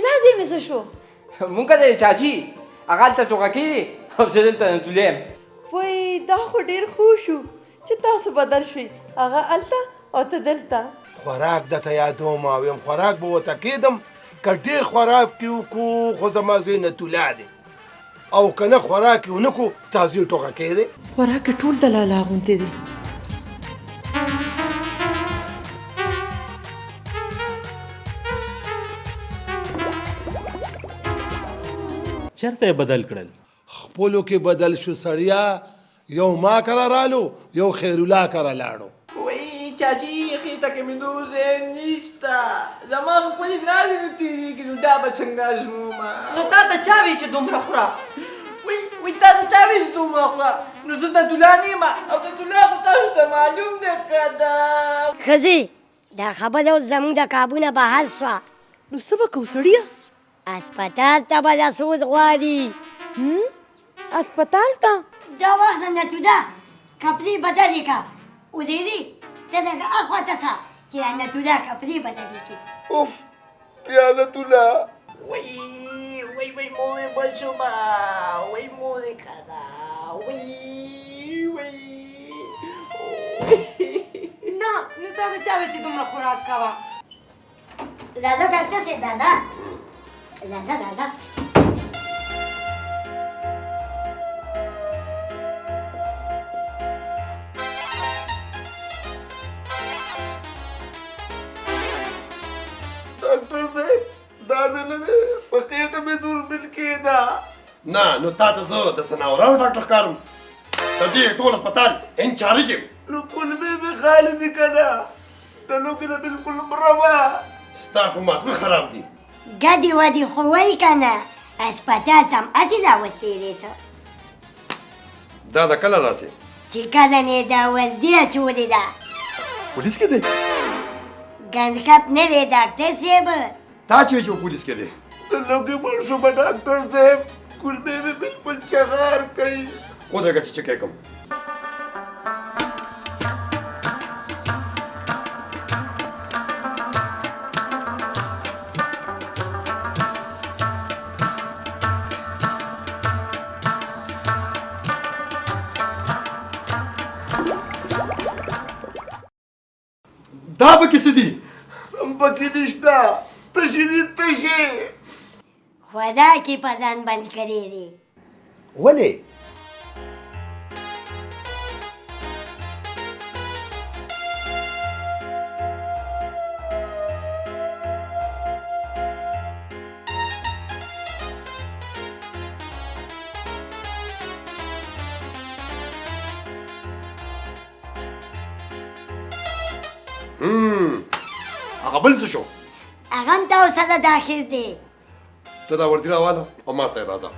طلا ځای مې څه شو؟ مونږ کله چاچي هغه هلته ټوغکې دي او زه دلته نتولې یم. وای دا خو ډېر ښه شو چې تاسو بدل شوئ، هغه هلته او ته دلته. خوراک درته یادوم او یم خوراک به ورته کېدم که ډېر خوراک یې وکړو خو زما زوی نتولا دی او که نه خوراک یې ونه کړو ستا زوی ټوغکې دی. خوراک یې ټول د لالا غوندې دی. چېرته یې بدل کړل؟ خپلو کې بدل شو سړیا، یو ما کره رالو یو خیرالله کره لاړو. وای چاچي خېټه کې مې نور ځای نشته، زما خپلې ناستې نه تېرېږي نو دا به څنګه ازمومه. نو تا ته چا وی چې دومره خوره؟ وای تا ته چا وی چې دومره خوره؟ نو زه نتولا نه یم او نتولا خو تاسو ته معلوم دی که ده. ښځې دا خبره اوس زموږ د کابو نه بهر شوه. نو څه به کوو سړیه؟ اسپتال ته به د سود غواړي. اسپتال ته؟ دا وخت نتودا کپړې بدلې که ورېرې ته دغه اخواته شه چې دا نتودا کپړې بدلې کړي. اوف یا نتولا وای مورې بچومه، وای مورې که ده، وای نه نو تا ته چا وی چې دومره خوراک کوه؟ راځه ډاکټر صاحب راځه راځه. ډاکټر صاحب داسې نه دی په خېټه مې دوربین کېده. نه نو تا ته زه د ثناوراو ډاکټر ښکارم، د دې ټول هسپتال انچارج یم. نو کلمې مې خالي دي که نه؟ د لوګي نه بلکل مړه وه. ستا خو مازغه خراب دي. ګډې وډې خو وایي که نه اسپتال ته هم هسې راوستېدې څه دا د کله راسې؟ چې کله مې دا وزدې اچولې ده. پولیس کې دی؟ ګنډکپ نه دی ډاکټر صاحب. تا چې وایي چې پولیس کې دی؟ د لوګي مړ شومه ډاکټر صاحب، کلمې مې بلکل چغار کوي. ودرېږه چې چکې کړم. دا به کیسې دي؟ سم پکې نشته، تشې دي تشې. خوراک یې په ځان بند کړی دی. ولې؟ هغه بل څه شو؟ هغه هم تا سره داخل دی. ته دا وردي راواله او ما سره راځه.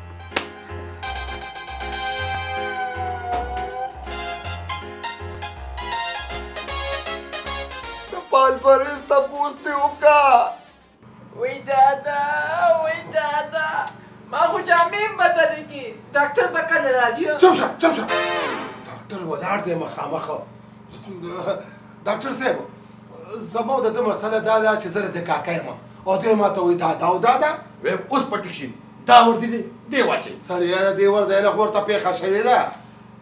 د پال پرېز تپوس دې وکړه. وای دادا ما خو جامې هم بدلې کړي، ډاکټر به کله راځي؟ چپ شه ډاکټر ولاړ دی مخامخ. ډاکټر صاحب زما د ده مسله دا ده چې زه د دې کاکا یم او دی ما ته وایي دادا او دادا. ویم اوس په ټیک شي دا وردي دی دی واچوي. سړیه د دې ور دی نه خو ورته پېښه شوې ده.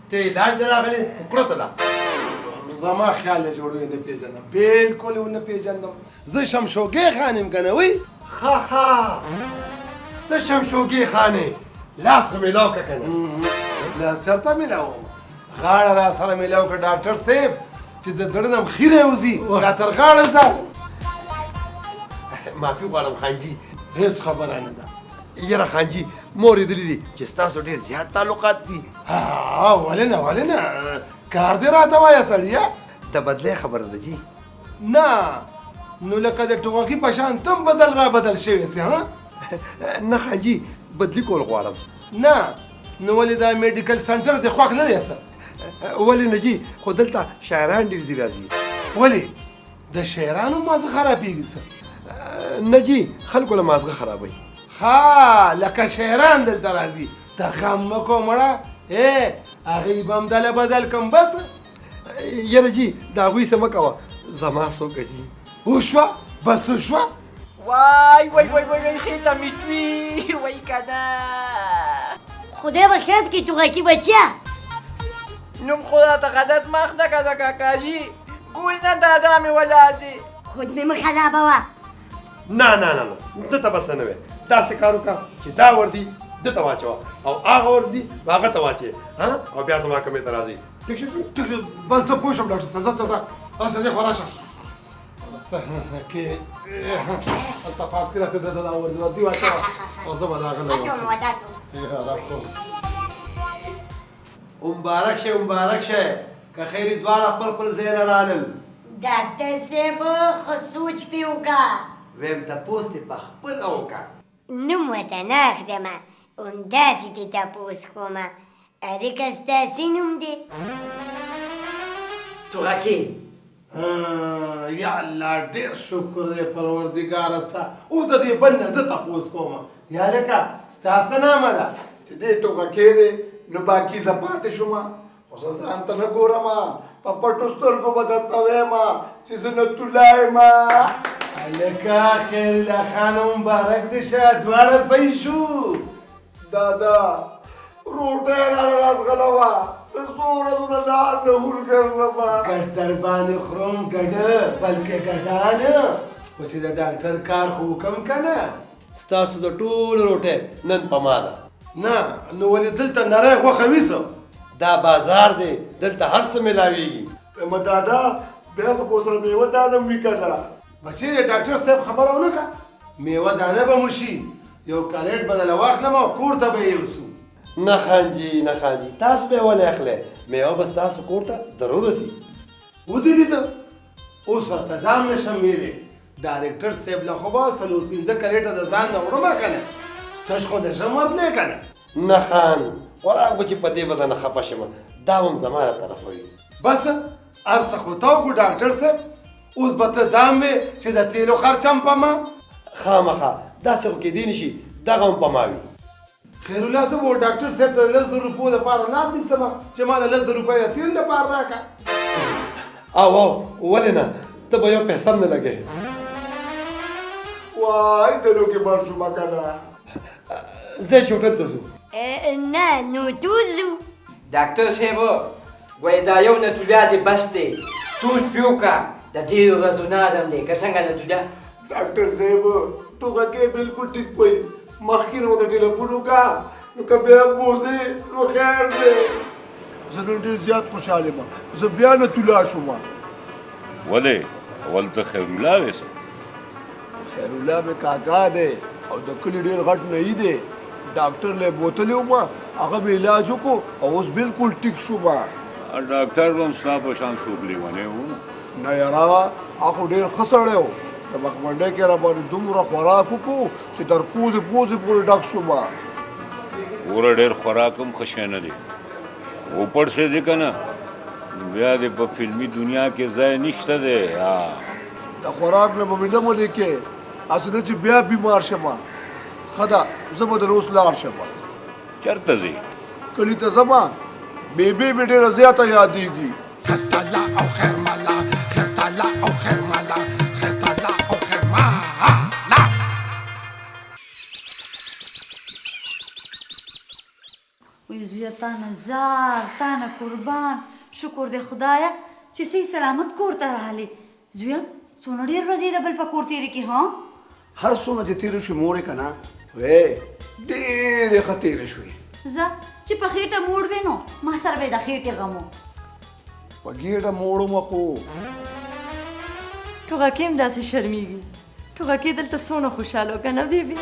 ته علاج ته راغلې کړو ته ده. زما خیال یې جوړوي نه پېژنم، بلکل ونه پېژندم. زه شمشوګې خان یم که نه وایي؟ ښه ته شمشوګې خان یې، لاس میلاو که که نه؟ لاس چېرته میلاوم؟ غاړه را سره میلاو که ډاکټر صاحب چې د زړه نه خیره وځي را تر غاړه ځه. معافي غواړم خانجي، هېڅ خبره نه ده. یاره خانجي ما اورېدلي دي چې ستاسو ډېر زیات تعلقات دي. ولې نه کار دې راته وایه سړیه. د بدلۍ خبره ده جي؟ نه نو لکه د ټوغکي په شان ته هم بدل شوې سې ها؟ نه خانجي بدلي کول غواړم. نه نو ولې دا میډیکل سنټر دې خوښ نه دی څه؟ ولې نه جي خو دلته شاعران ډېر ځي راځي. ولې د شاعرانو مازغه خرابېږي څه؟ نه جي خلکو له مازغه خرابوي. ها لکه شاعران دلته راځي. ته غم مه کوه مړه، هغوی به هم دله بدل کړم بس. یاره جي د هغوی څه مه کوه، زما څوکه جي وشوه بس وشوه. وای خېټه ته میتوي وای کنه خدای به خیر کړي ټوغکي بچیا نوم خو راته غلط مخ نه کړه کاکاجي ګول نه دادا مې ولا دي خود مې مه خرابوه نه نه نه نه ده ته بس نه وې داسې کار وکړه چې دا وردي ده ته واچوه او هغه وردي هغه ته واچې او بیا زما کمې ته راځي ټیک شو ټیک شو بس زه پوه شوم ډاکټر صاحب زه ته راشه دې خوا راشه کې هلته پاس کړه ته ده دا وردي واچوه او زه به د هغه نه اچوم وداتو مبارک شه مبارک شه که خیری دواړه خپل خپل ځای نه رالل ډاکټر صاحب خو سوچ پې وکړه ویم تپوس دې په خپله وکړه نوم ورته نه اخلمه همداسې دې تپوس کومه هلکه ستاسې نوم دی توغکي یا الله ډېر شکر دی پروردګاره ستا اوس د دې بل نه زه تپوس کوم یا لکه ستا څه نامه ده چې دې ټوکه دی نو باقي زه پاتې شوم خو زه ځان ته نه ګورم په پټو سترګو به درته وایم چې زه نتولا یم هلکه خیرالله خانه مبارک دې شه دواړه صحیح شو دادا روټۍ راله رازغلوه زه څو ورځو نه لار نه هور ګرځم ګډ در باندې خورم ګډه بلکې ګډانه خو چې د ډاکټر کار خو وکم که نه ستاسو د ټولو روټۍ نن په ما ده نه نو ولې دلته نری غوښه ویسه دا بازار دی دلته هر څه میلاویږي اما دادا بیا خو به سره میوه دانه وي که نه بچې د ډاکټر صاحب خبره ونه کړه میوه دانه به مو شي یو کاریټ به دله واخلم او کور ته به یې یوسو نه خانجي نه خانجي تاسو به یې ولې اخلی میوه به ستاسو کور ته ضرور رسي ودرېدي ته اوس ورته ځان نشم ویلی ډایرکټر صاحب له خو به څلور پنځه کریټه د ځان نه وړمه که نه تش خو نشم ورتلی که نه نه خان قرآن کو چې په دې به زه نه خفه شم دا هم زما له طرفه وي بس هر څه خو تا وکړو ډاکټر صاحب اوس به ته دام وې چې د تیلو خرچ هم په ما خامخا داسې خو کېدی نه شي دغه هم په ما وي خیرالله زه به ډاکټر صاحب ته د 100 روپو دپاره لاس نیسم چې ما له 100 روپۍ د تیل دپاره راکړه او ولې نه ته به یو پیسه هم نه لګې وای د لوګې مړ شوم که نه زه چوټت ته ځو نه نو تو ځو ډاکټر صاحب وای دا یو نتولا دې بس دی سوچ پې وکړه د ډېرو ورځو نه ادم دی که څنګه نتولا ډاکټر صاحب ټوکه بالکل ټیک وایي مخکې نه ورته ټیلیفون وکړه نو که بیا بوځې نو خیر دی زه نن ډېر زیات خوشحال یم زه بیا نتولا شوم ولې اول ته خیرالله ویسه خیرالله مې کاکا دی او د کلي ډېر غټ نه دی ډاکټر له بوتلی وم هغه مې علاج وکړو او اوس بالکل ټیک شوم ډاکټر به هم ستا په شان څوک لیونی و نه یاره هغه خو ډېر ښه سړی و د مخمنډۍ کې راباندې دومره خوراک وکړو چې تر پوزې پوزې پورې ډک شوم ګوره ډېر خوراک هم ښه شی نه دی اوپر سے دی که نه بیا دې په فلمي دنیا کې ځای نشته دی د خوراک نه به مې نه ملې کې هسې نه چې بیا بیمار شم ښه ده زه به در اوس لاړ شم چېرته ځې کلي ته ځم بیبي مې ډېره زیاته یادېږي خیرتاله او خیرماله خیرتاله او خیرماله خیرتاله او خیرماله وی زویه تا نه زار تا نه قربان شکر دی خدایه چې صحیح سلامت کور ته راغلې زویه څونه ډېر ورځې د بل په کور تېرې کې ها هر څومره چې تېره شوې مورې که نه وی ډېرې ښه تېره شوې زه چې په خېټه موړ وې نو ما سره به د خېټې غم و په ګېډه موړم خو ټوغکي هم داسې شرمېږي ټوغکي دلته څونه خوشحاله و که نه بیبي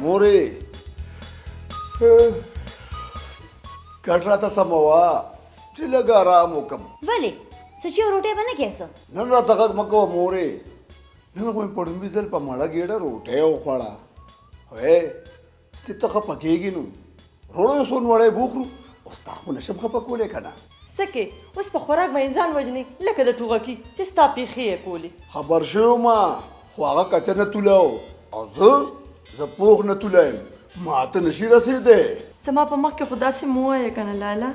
مورې کټ راته سمه وه چې لږ ارام وکړم ولې څه چې یو روټۍ به نه کیسه نن راته غږ مه کوه مورې نن خو مې په ډومبي ځل په مړه ګېډه روټۍ وخوړه وی چې ته خفه کېږي نو روړو یو څو نوړی بوخلو اوس تا خو نشم خفه کولی که نه څه کې اوس په خوراک به انسان وژنې لکه د ټوغکي چې ستا پېښې یې کولې خبر شوی ما خو هغه کچه نه توله او زه پوخ نه توله یم ما ته نشي رسېدی زما په مخ کې خو داسې مه وایه که نه لاله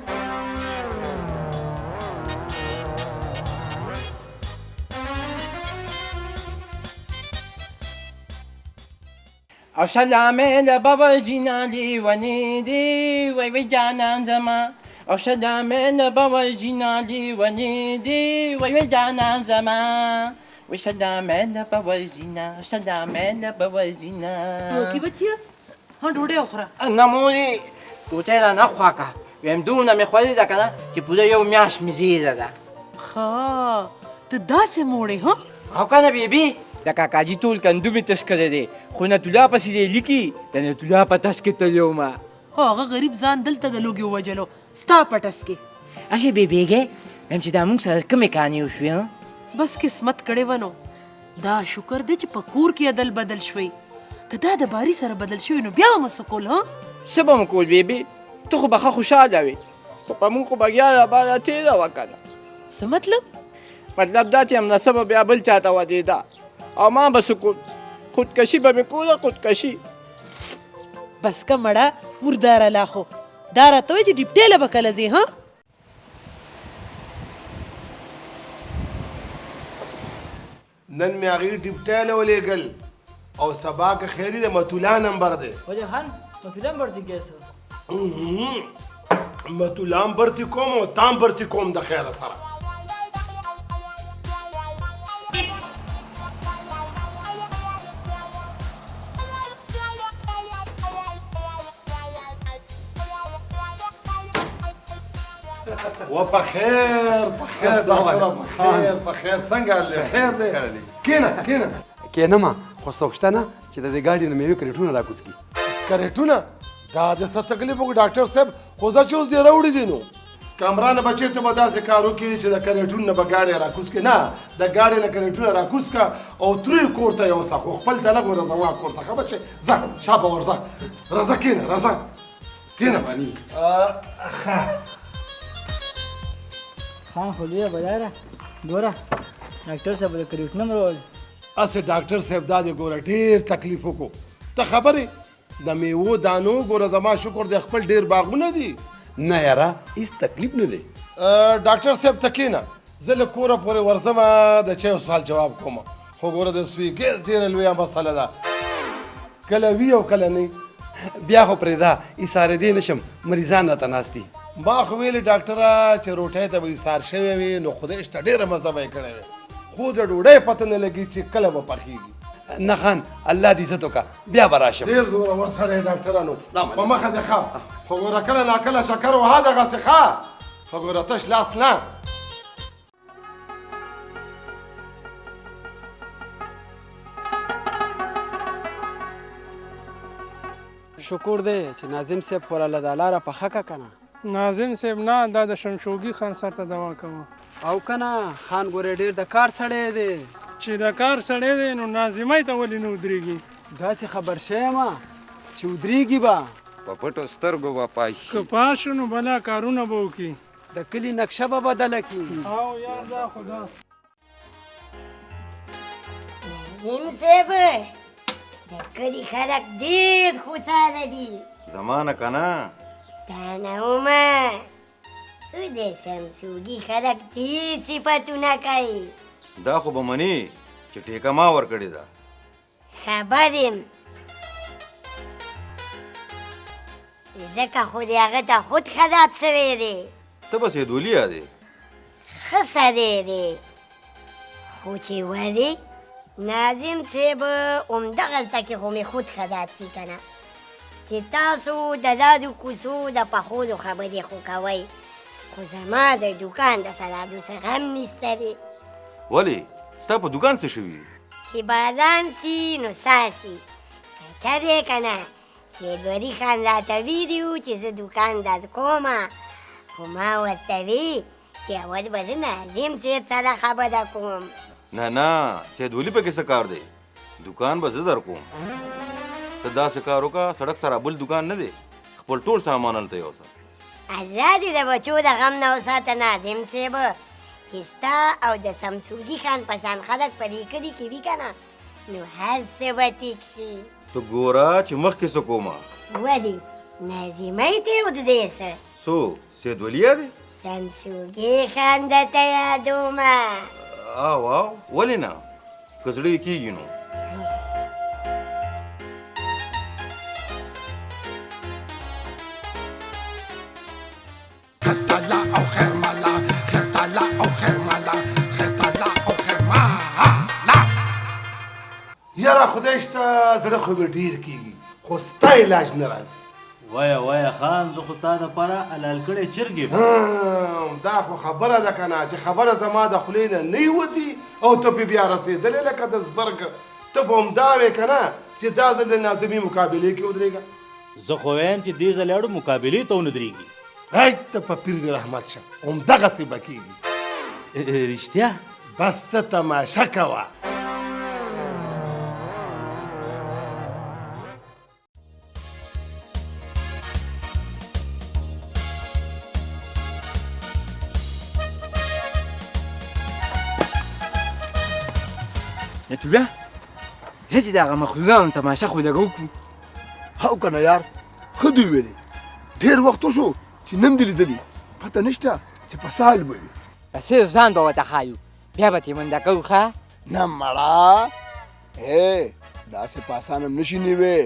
او سلامې د بابا جینا لیونی دی وای وای جانان زما او سلامې د بابا جینا لیونی دی وای وای جانان زما وای سلامې د بابا جینا سلامې د بابا جینا روکی بچیا ها ډوډۍ وخوره نه مورې کوچۍ را نه خوا که ویم دومره مې خوړلې ده که نه چې پوره یو میاشت مې زیږه ده ها ته داسې موړې ها او که نه بیبي د کاکاجي ټول کندو مې تش کړی دی خو نتولا پسې دی لیکي د نتولا په تش کې تللی ومه هغه غریب ځان دلته د لوږې ووجلو ستا په ټس کې اچې بیبیږې ویم چې دا موږ سره کومې کانې وشوې بس قسمت کړې ونو دا شکر دی چې په کور کې عدل بدل شوی که دا د باري سره بدل شوی نو بیا به مو څه کول ها څه به مو کول بیبي ته خو به ښه خوشحاله وې خو په موږ خو به بیا راباندې تېره وه که نه څه مطلب مطلب دا چې همداسه به بیا بل چاته ودېده او ما به څه کول خودکشي به مې کوله خودکشي بس که مړه مرداره لا خو دا راته وایي چې ډیپټېله به کله ځې ها نن مې هغې ډیپټیله ولېږل او سبا که خیري د متولا نمبر دی وجه خان متولا نمبر دی کیسه متولام برتی کوم او تام برتی کوم د خیره سره و په خیر ډاکټره په خیر څنګه حال خیر دی کېنه کېنه خو څوک شته نه چې د دې ګاډي نه مېوې کریټونه راکوز کړي کریټونه دا د څه تکلیف وکړو ډاکټر صاحب خو زه چې اوس دې راوړي دي نو کامرانه بچې ته به داسې کار وکړي چې د کریټون نه به ګاډی راکوز کړي نه د ګاډي نه کریټونه راکوز کړه او تروی کور ته یوسه خو خپل ته نه ګوره زما کور ته ښه بچې ځه شابه ورځه راځه کېنه کېنه خان خلویه بداره ګوره ډاکټر صاحب د کریټ نمبر وویل اسې ډاکټر صاحب دا دې ګوره ډېر تکلیف وکړو ته خبرې د میوو دانو ګوره زما شکر دی خپل ډېر باغونه دي نه یاره هېڅ تکلیف نه دی ډاکټر صاحب ته کښېنه زه له کوره پورې ورځم د چا یو سوال جواب کوم خو ګوره د سوي ګیس ډېره لویه مسله ده کله وي او کله نه بیا خو پرېږده ایسارېدی نه شم مریضان راته ناست دي ما خو ویلې ډاکټره چې روټۍ ته به ایسار شوی وي نو خدای شته ډېره مزه به یې کړې وي خو د ډوډۍ پته نه لګي چې کله به پخېږي نه خان الله دې عزت وکړه بیا به راشم ډېر زورور سړی ډاکټرانو په مخه دې ښه خو ګوره کله ناکله شکر وها دغسې ښه خو ګوره تش لاس نه شکر دی چې ناظم صاحب خو راله دا لاره پخه که که نه ناظم صاحب نه دا د شمشوګي خان سر ته دوا کوه او که نه خان ګورې ډېر د کار سړی دی چې د کار سړی دی نو ناظمۍ ته ولې نه ودرېږي داسې خبر شوی یم چې ودرېږي به په پټو سترګو به پاس شي که پاس شو نو بلا کارونه به وکړي د کلي نقشه به بدله کړي او یار دا خدا نیم صاحب د کلي خلک ډېر خوشحاله دي زمانه که نه تا نه ومه خو د شمسوګي خلک ډېر صفتونه کوي دا خو به منې چې ټیکه ما ورکړې ده خبر یم ځکه خو د هغه ته خود خراب سوی دی ته به سیدولي یادې ښه سړی دی خو چې ولې ناظم صاحب همدغلته کې خو مې خود خراب سي که نه چې تاسو د لارو کوڅو د پخولو خبرې خو کوئ خو زما د دوکان د سلادو څه غم نسته دی ولې ستا په دوکان څه شوي چې باران سي نو ساسي که چرې که نه سیدوري خان راته ویلي وو چې زه دوکان در کومه خو ما ورته وی چې اول به زه ناظم صاحب سره خبره کوم نه سیدولي پکې څه کار دی دوکان به زه در کوم ته داسې کار وکړه سړک سره بل دوکان نه دی خپل ټول سامان هلته یوسه الله دې د بچو د غم نه وساته ناظم صاحب چې ستا او د شمسوګي خان په شان خلک په دې کلي کې وي که نه نو هر څه به ټیک شي ته ګوره چې مخکې څه کومه ولې ناظمۍ ته ودې څه څو سیدولي یادې شمسوګي خان درته یادومه او ولې نه که زړه یې کېږي نو خیر تعالی او خیر مالا خیر تعالی او خیر مالا خیر تعالی او خیر مالا یاره خدای شته زړه خو به ډیر کیږي خو ستا علاج نه راځي وایه وایه خان زه خو تا دپاره حلال کړی چرګ یم دا خو خبره ده که نه چې خبره زما د خولې نه نه وتي او ته پې بیا رسېدلې لکه د زبرګ ته به همدا وې که نه چې دا ځل د ناظمي مقابلې کې ودرېږه زه خو وایم چې دې ځل اړو مقابلې ته ونه درېږي هی ته په پیر د رحمت شه همدغسې به کېږي رښتیا بس ته تماشه کوه نتوبه زه چې دغه مخلوقانو تماشه خو لږ وکړو هو که نه یار ښه دې ویلې ډېر وخت وشو چې نه م دې لیدلي پته نشته چې په څه حال به وي صرف ځان به ورته ښایو بیا به ترې منډه کوو ښه نه مړه داسې په اسانه م نشي نیوې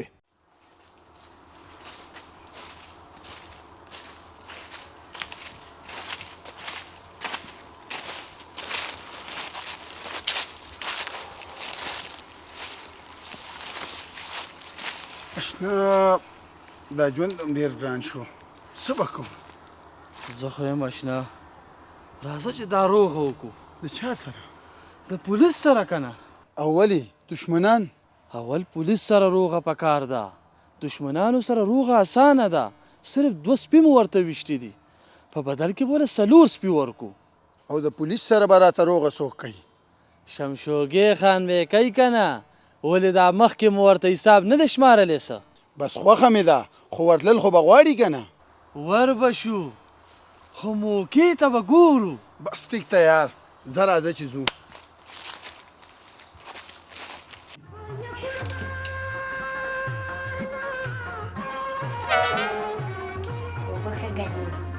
اشنا دا ژوند هم ډېر ګران شو څه به کوم زه خو یم اشنا راځه چې دا روغه وکړو د چا سره د پولیس سره که نه او ولې دشمنان اول پولیس سره روغه پکار ده دشمنانو سره روغه اسانه ده صرف 2 سپي مو ورته ویشتي دي په بدل کې به له 4 سپي ورکو او د پولیس سره به راته روغه څوک کوي شمشوګې خان به یې کوي که نه ولې دا مخکې مو ورته حساب نه دی شمارلی څه بس خوښه مې ده خو ورتلل خو به غواړي که نه ور به شو خو موقع ته به ګورو بس ټیک ته یار زه راځه چې ځو اوبه ښه ګرمې دي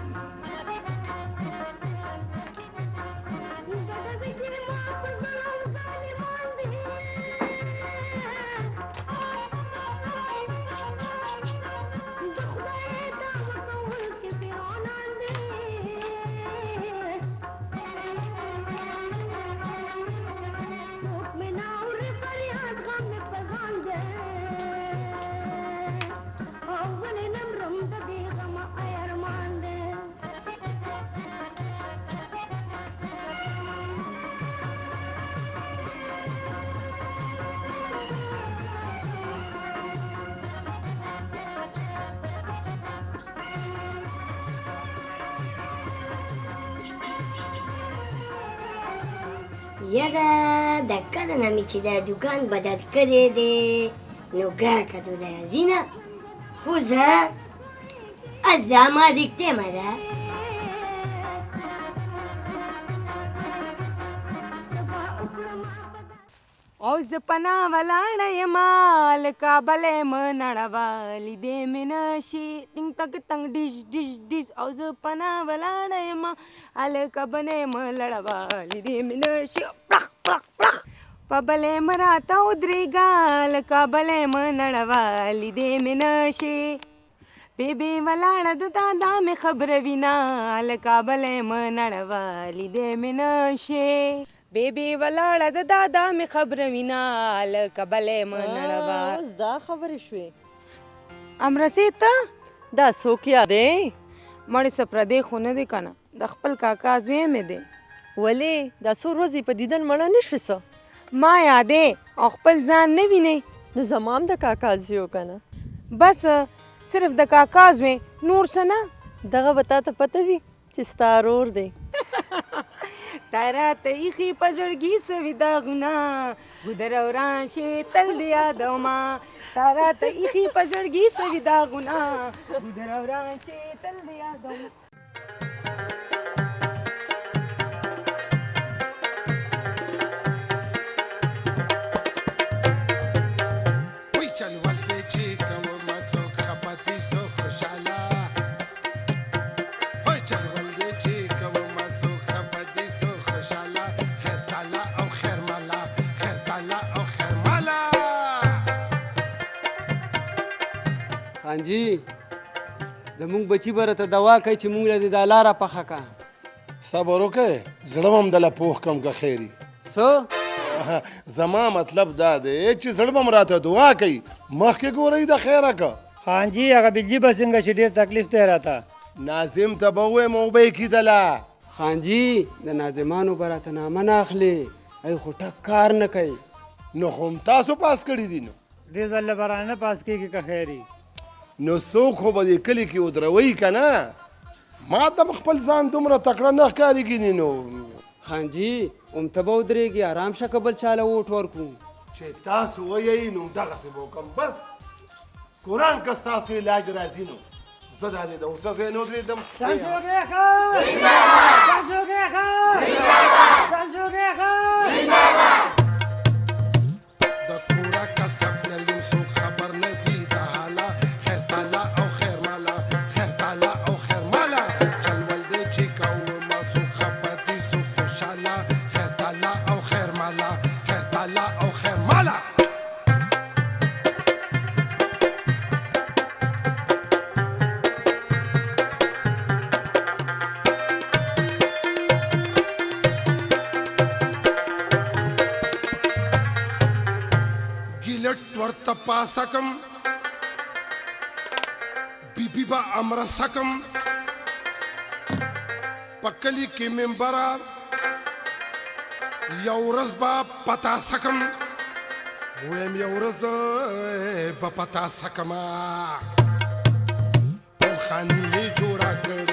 یاره د کله نه مې چې دا دوکان بدل کړی دی نو ګاکه تو راځي نه خو زه دا ما دیکتېمه ده او زه پناه ولاړه یمه له کابل یم نړوالي دې مې نشي ټینګ تک تنګ ډیش ډیش ډیش او زه پناه ولاړه یمه له کابل یم لړوالي دې مې نشي پړخ پړخ پړخ په بل یم راته ودرېږه له کابل یم نړوالي دې مې نشي بیبي ولاړه د دادا مې خبره وینا له کابل یم نړوالي دې مې نشي بیبي ولاړه د دادا مې خبره وینا له کابل یم نړوالي دا خبرې شوې امرسي ته دا څوک یادې مړې څه پردی خو نه دی که نه د خپل کاکا زوی مې دی ولې دا څو ورځې په دیدن مړه نه شوې څه ما یادې او خپل ځان نه وینې نو زما هم د کاکا زوی و که نه بس صرف د کاکا زوی نور څه نه دغه به تا ته پته وي چې ستا ورور دی تا راته ایښي په زړګي سوي داغونه ګودر او رانشې تل دې یادومه تا راته ایښي په زړګي سوي داغونه ګودر او رانشې تل دې یادومه خانجي د زمونږ بچي به راته دوا کوي چې مونږ له دا لاره پخه کا. صبر وکړئ زړه هم دله پوخ کم که خیري. څه زما مطلب دا دی چې زړه به م راته دعا کوي مخکې ګورئ د خیره که. خان جي هغه بجلی به څنګه چې ډېر تکلیف دی راته. ناظم ته به ووایم او به یې کیدله. خان جي د ناظمانو به راته نامه نه اخلي ای خو ټک کار نه کوي. نو خو هم تاسو پاس کړي دي. نو دې ځل له برانه پاس کېږي که خیري. نو څوک خو به دې کلي کې ودروي که نه. ما ته به خپل ځان دومره تکړه نه ښکارېږي ني. نو خان جي اوم ته به ودرېږي ارام شه که بل چاله ووټ ورکړو. چې تاسو ویئ نو دغسې به وکړم بس. قرآن که ستاسو علاج راځي نو زه دا دی د اوسه ځای نه ودرېدم. د کوره کسب لري څوک خبر نه دي د حاله خیر تعالی او خیر مالا خیر تعالی او خیر مالا چلول دی چې کومه څوک خبر دي څوک خوشحاله خیر تعالی او خیر مالا خیر تعالی او خیر مالا. ورته پاسکم بیبي به امر سکم پکلی کې منبره یو ورځ به پتا سکم ویم یو ورځ به پتا سکما خاني مې جوړه کړ